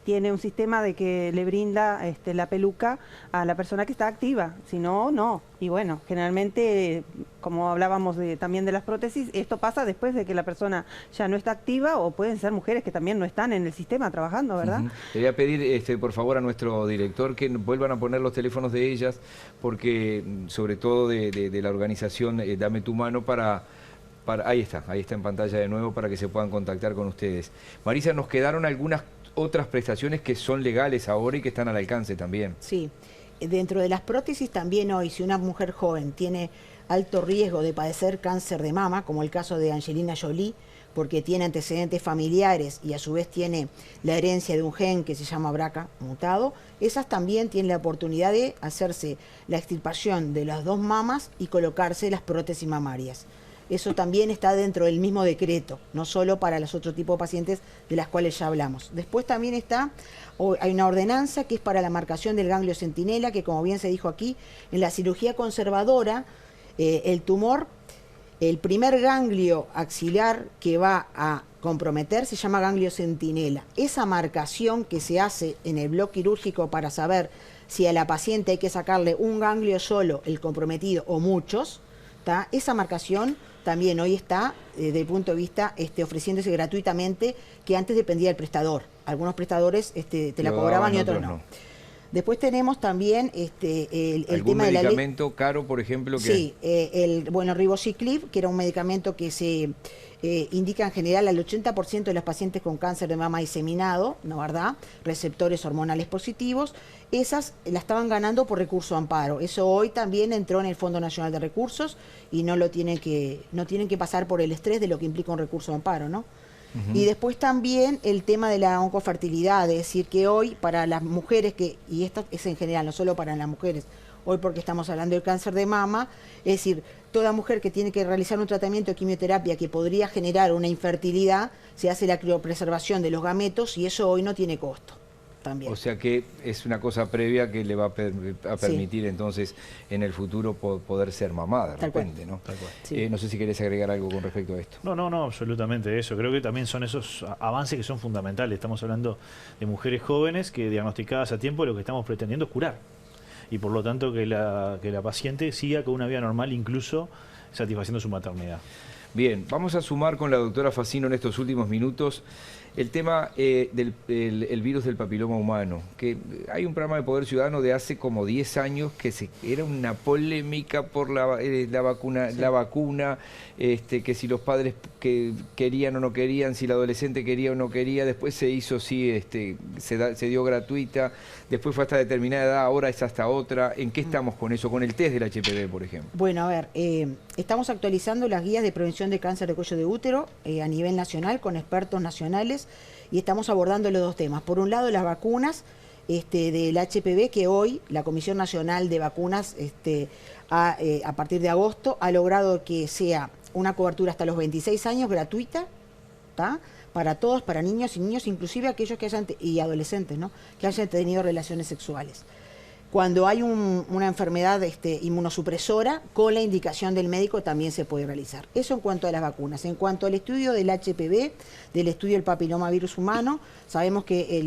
tiene un sistema de que le brinda la peluca a la persona que está activa, si no, no. Y bueno, generalmente, como hablábamos también de las prótesis, esto pasa después de que la persona ya no está activa, o pueden ser mujeres que también no están en el sistema trabajando, ¿verdad? Le voy a pedir, por favor, a nuestro director que vuelvan a poner los teléfonos de ellas, porque sobre todo de la organización Dame tu Mano ahí está en pantalla de nuevo para que se puedan contactar con ustedes. Marisa, nos quedaron algunas otras prestaciones que son legales ahora y que están al alcance también. Sí, dentro de las prótesis también hoy, si una mujer joven tiene alto riesgo de padecer cáncer de mama, como el caso de Angelina Jolie, porque tiene antecedentes familiares y a su vez tiene la herencia de un gen que se llama BRCA mutado, esas también tienen la oportunidad de hacerse la extirpación de las dos mamas y colocarse las prótesis mamarias. Eso también está dentro del mismo decreto, no solo para los otros tipos de pacientes de las cuales ya hablamos. Después también hay una ordenanza que es para la marcación del ganglio centinela, que como bien se dijo aquí, en la cirugía conservadora, el tumor, el primer ganglio axilar que va a comprometer se llama ganglio centinela. Esa marcación que se hace en el bloque quirúrgico para saber si a la paciente hay que sacarle un ganglio solo, el comprometido, o muchos, esa marcación también hoy está, desde el punto de vista, ofreciéndose gratuitamente, que antes dependía del prestador. Algunos prestadores te la cobraban y otros no. Después tenemos también el tema de la ley. ¿Algún medicamento caro, por ejemplo? Sí, Ribociclib, que era un medicamento que se indica en general al 80% de las pacientes con cáncer de mama diseminado, ¿no verdad? Receptores hormonales positivos, esas la estaban ganando por recurso amparo. Eso hoy también entró en el Fondo Nacional de Recursos y no tienen que pasar por el estrés de lo que implica un recurso amparo, ¿no? Y después también el tema de la oncofertilidad, es decir, que hoy para las mujeres y esto es en general, no solo para las mujeres, hoy porque estamos hablando del cáncer de mama, es decir, toda mujer que tiene que realizar un tratamiento de quimioterapia que podría generar una infertilidad, se hace la criopreservación de los gametos y eso hoy no tiene costo. También. O sea que es una cosa previa que le va a permitir sí. Entonces en el futuro poder ser mamá de repente, ¿no? Tal cual. Sí. No sé si querés agregar algo con respecto a esto. No, absolutamente eso. Creo que también son esos avances que son fundamentales. Estamos hablando de mujeres jóvenes que diagnosticadas a tiempo lo que estamos pretendiendo es curar. Y por lo tanto que la paciente siga con una vida normal, incluso satisfaciendo su maternidad. Bien, vamos a sumar con la doctora Facino en estos últimos minutos el tema del virus del papiloma humano, que hay un programa de Poder Ciudadano de hace como 10 años que era una polémica por la vacuna, sí. La vacuna, que si los padres que querían o no querían, si la adolescente quería o no quería, después se hizo, sí, se dio gratuita, después fue hasta determinada edad, ahora es hasta otra. ¿En qué estamos con eso, con el test del HPV, por ejemplo? Bueno, a ver, estamos actualizando las guías de prevención de cáncer de cuello de útero a nivel nacional con expertos nacionales y estamos abordando los dos temas. Por un lado, las vacunas, del HPV, que hoy la Comisión Nacional de Vacunas, a partir de agosto, ha logrado que sea una cobertura hasta los 26 años gratuita, ¿tá? Para todos, para niños y niños, inclusive aquellos que hayan, y adolescentes, ¿no? Que hayan tenido relaciones sexuales. Cuando hay una enfermedad inmunosupresora, con la indicación del médico también se puede realizar. Eso en cuanto a las vacunas. En cuanto al estudio del HPV, del estudio del papilomavirus humano, sabemos que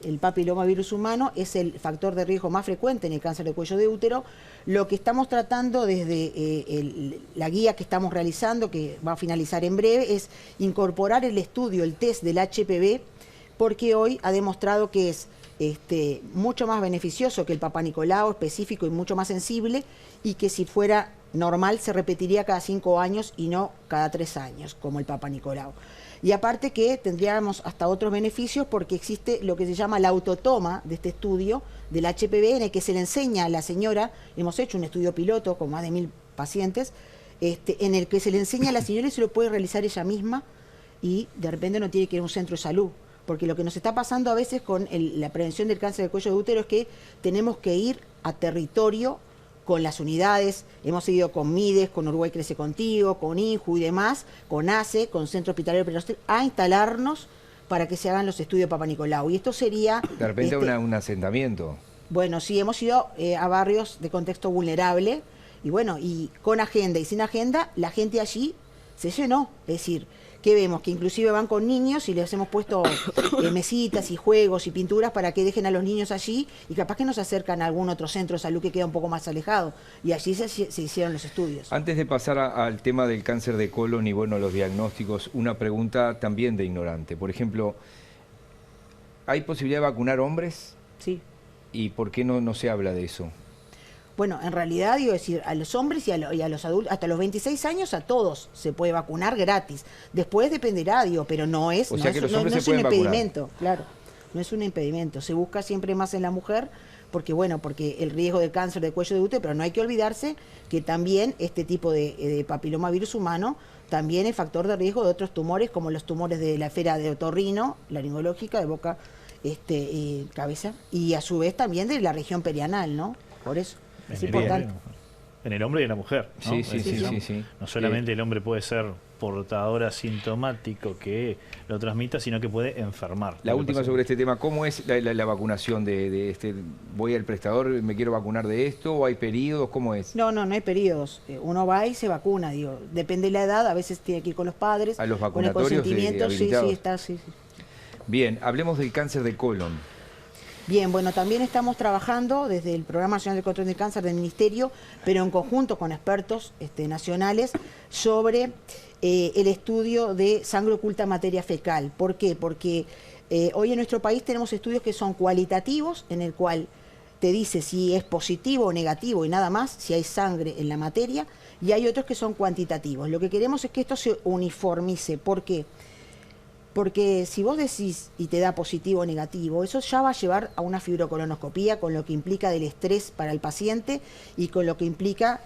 el papilomavirus humano es el factor de riesgo más frecuente en el cáncer de cuello de útero. Lo que estamos tratando desde la guía que estamos realizando, que va a finalizar en breve, es incorporar el estudio, el test del HPV, porque hoy ha demostrado que es mucho más beneficioso que el Papá Nicolau, específico y mucho más sensible, y que si fuera normal se repetiría cada 5 años y no cada 3 años, como el Papá Nicolau. Y aparte que tendríamos hasta otros beneficios, porque existe lo que se llama la autotoma de este estudio del HPV, en el que se le enseña a la señora, hemos hecho un estudio piloto con más de 1000 pacientes, en el que se le enseña a la señora y se lo puede realizar ella misma, y de repente no tiene que ir a un centro de salud. Porque lo que nos está pasando a veces con la prevención del cáncer de cuello de útero es que tenemos que ir a territorio con las unidades. Hemos seguido con MIDES, con Uruguay Crece Contigo, con INJU y demás, con ACE, con Centro Hospitalario Perinatal, a instalarnos para que se hagan los estudios de Papá Nicolau. Y esto sería... De repente un asentamiento. Bueno, sí, hemos ido a barrios de contexto vulnerable, y bueno, y con agenda y sin agenda, la gente allí se llenó. Es decir, que vemos que inclusive van con niños y les hemos puesto mesitas y juegos y pinturas para que dejen a los niños allí, y capaz que nos acercan a algún otro centro de salud que queda un poco más alejado, y allí se hicieron los estudios. Antes de pasar al tema del cáncer de colon y bueno, los diagnósticos, una pregunta también de ignorante. Por ejemplo, ¿hay posibilidad de vacunar hombres? Sí. ¿Y por qué no se habla de eso? Bueno, en realidad, digo, decir, a los hombres y a los adultos, hasta los 26 años, a todos se puede vacunar gratis. Después dependerá, digo, pero no es, o sea que los hombres no es se un pueden impedimento, vacunar. claro, no es un impedimento. Se busca siempre más en la mujer, porque bueno, porque el riesgo de cáncer de cuello de útero, pero no hay que olvidarse que también este tipo de papilomavirus humano también es factor de riesgo de otros tumores, como los tumores de la esfera de otorrino, laringológica, de boca, cabeza, y a su vez también de la región perianal, ¿no? Por eso. Es importante. En el hombre y en la mujer, ¿no? Sí. No solamente el hombre puede ser portador asintomático que lo transmita, sino que puede enfermar. La última sobre este tema, ¿cómo es la vacunación de voy al prestador, me quiero vacunar de esto, o hay periodos, cómo es? No hay periodos. Uno va y se vacuna, digo, depende de la edad, a veces tiene que ir con los padres, a los con el vacunatorios consentimiento, sí. Bien, hablemos del cáncer de colon. Bien, bueno, también estamos trabajando desde el Programa Nacional de Control del Cáncer del Ministerio, pero en conjunto con expertos nacionales, sobre el estudio de sangre oculta materia fecal. ¿Por qué? Porque hoy en nuestro país tenemos estudios que son cualitativos, en el cual te dice si es positivo o negativo y nada más, si hay sangre en la materia, y hay otros que son cuantitativos. Lo que queremos es que esto se uniformice. ¿Por qué? Porque si vos decís y te da positivo o negativo, eso ya va a llevar a una fibrocolonoscopía, con lo que implica del estrés para el paciente y con lo que implica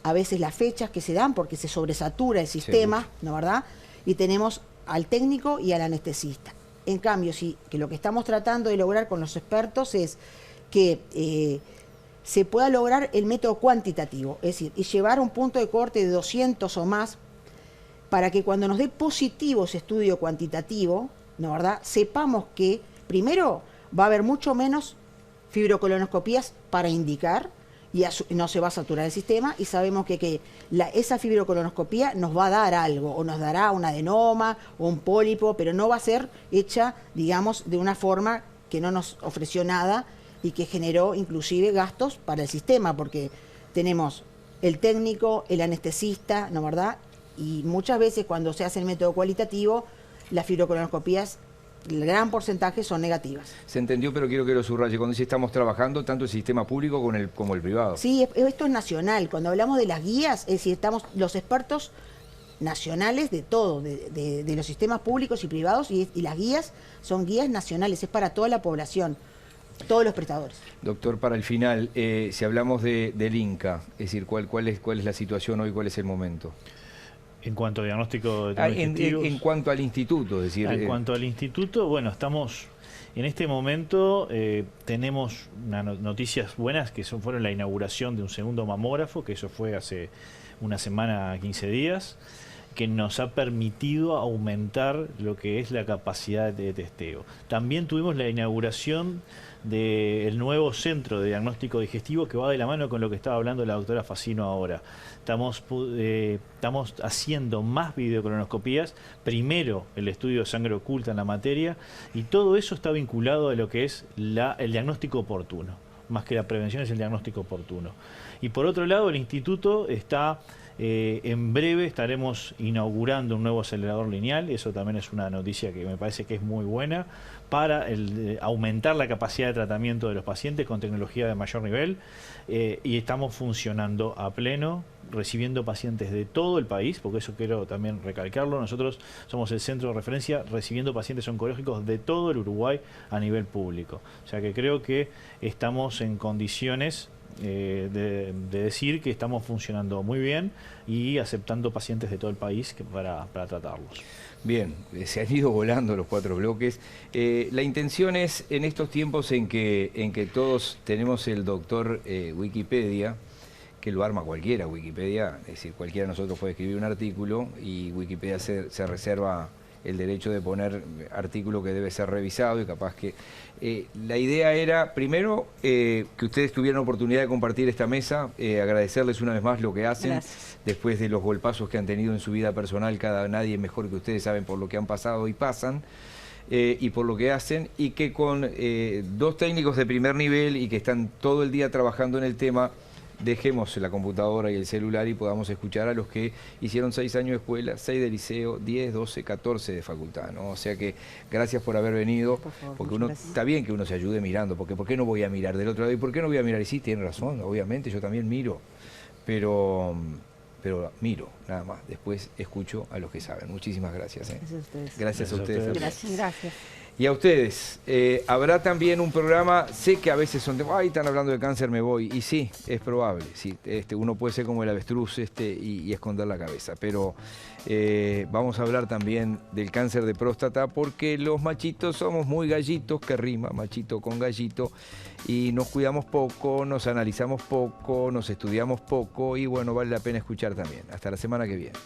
a veces las fechas que se dan, porque se sobresatura el sistema, ¿no, verdad? Y tenemos al técnico y al anestesista. En cambio, que lo que estamos tratando de lograr con los expertos es que se pueda lograr el método cuantitativo, es decir, y llevar un punto de corte de 200 o más, para que cuando nos dé positivo ese estudio cuantitativo, ¿no, verdad?, sepamos que primero va a haber mucho menos fibrocolonoscopías para indicar, y no se va a saturar el sistema, y sabemos que esa fibrocolonoscopía nos va a dar algo, o nos dará un adenoma o un pólipo, pero no va a ser hecha, digamos, de una forma que no nos ofreció nada y que generó inclusive gastos para el sistema, porque tenemos el técnico, el anestesista, ¿no, verdad?, y muchas veces cuando se hace el método cualitativo, las fibrocolonoscopías, el gran porcentaje son negativas. Se entendió, pero quiero que lo subraye. Cuando dice estamos trabajando tanto el sistema público como el privado. Sí, esto es nacional. Cuando hablamos de las guías, es decir, estamos los expertos nacionales de todo, de los sistemas públicos y privados, y las guías son guías nacionales, es para toda la población, todos los prestadores. Doctor, para el final, si hablamos del INCA, es decir, ¿cuál es la situación hoy, cuál es el momento? En cuanto a diagnóstico de en cuanto al instituto, es decir... En cuanto al instituto, bueno, estamos En este momento tenemos noticias buenas que fueron la inauguración de un segundo mamógrafo, que eso fue hace una semana, 15 días, que nos ha permitido aumentar lo que es la capacidad de testeo. También tuvimos la inauguración del nuevo centro de diagnóstico digestivo, que va de la mano con lo que estaba hablando la doctora Facino ahora. Estamos haciendo más videocolonoscopías, primero el estudio de sangre oculta en la materia, y todo eso está vinculado a lo que es el diagnóstico oportuno. Más que la prevención, es el diagnóstico oportuno. Y por otro lado, el instituto está... en breve estaremos inaugurando un nuevo acelerador lineal. Eso también es una noticia que me parece que es muy buena para aumentar la capacidad de tratamiento de los pacientes con tecnología de mayor nivel, y estamos funcionando a pleno, recibiendo pacientes de todo el país, porque eso quiero también recalcarlo. Nosotros somos el centro de referencia recibiendo pacientes oncológicos de todo el Uruguay a nivel público. O sea que creo que estamos en condiciones de decir que estamos funcionando muy bien y aceptando pacientes de todo el país para tratarlos. Bien, se han ido volando los 4 bloques. La intención es, en estos tiempos en que todos tenemos el doctor Wikipedia, que lo arma cualquiera, Wikipedia, es decir, cualquiera de nosotros puede escribir un artículo y Wikipedia se reserva el derecho de poner artículo que debe ser revisado, y capaz que... la idea era, primero, que ustedes tuvieran oportunidad de compartir esta mesa, agradecerles una vez más lo que hacen. Gracias. Después de los golpazos que han tenido en su vida personal, nadie mejor que ustedes saben por lo que han pasado y pasan, y por lo que hacen, y que con 2 técnicos de primer nivel y que están todo el día trabajando en el tema, dejemos la computadora y el celular y podamos escuchar a los que hicieron 6 años de escuela, 6 de liceo, 10, 12, 14 de facultad, ¿no? O sea que gracias por haber venido, por favor, porque está bien que uno se ayude mirando, porque ¿por qué no voy a mirar del otro lado? ¿Y por qué no voy a mirar? Y sí, tiene razón, obviamente, yo también miro, pero miro, nada más. Después escucho a los que saben. Muchísimas gracias. Gracias a ustedes. Gracias a ustedes. Gracias. Y a ustedes, habrá también un programa, sé que a veces son, ay, están hablando de cáncer, me voy, y sí, es probable, sí, uno puede ser como el avestruz y esconder la cabeza, pero vamos a hablar también del cáncer de próstata, porque los machitos somos muy gallitos, que rima, machito con gallito, y nos cuidamos poco, nos analizamos poco, nos estudiamos poco, y bueno, vale la pena escuchar también. Hasta la semana que viene.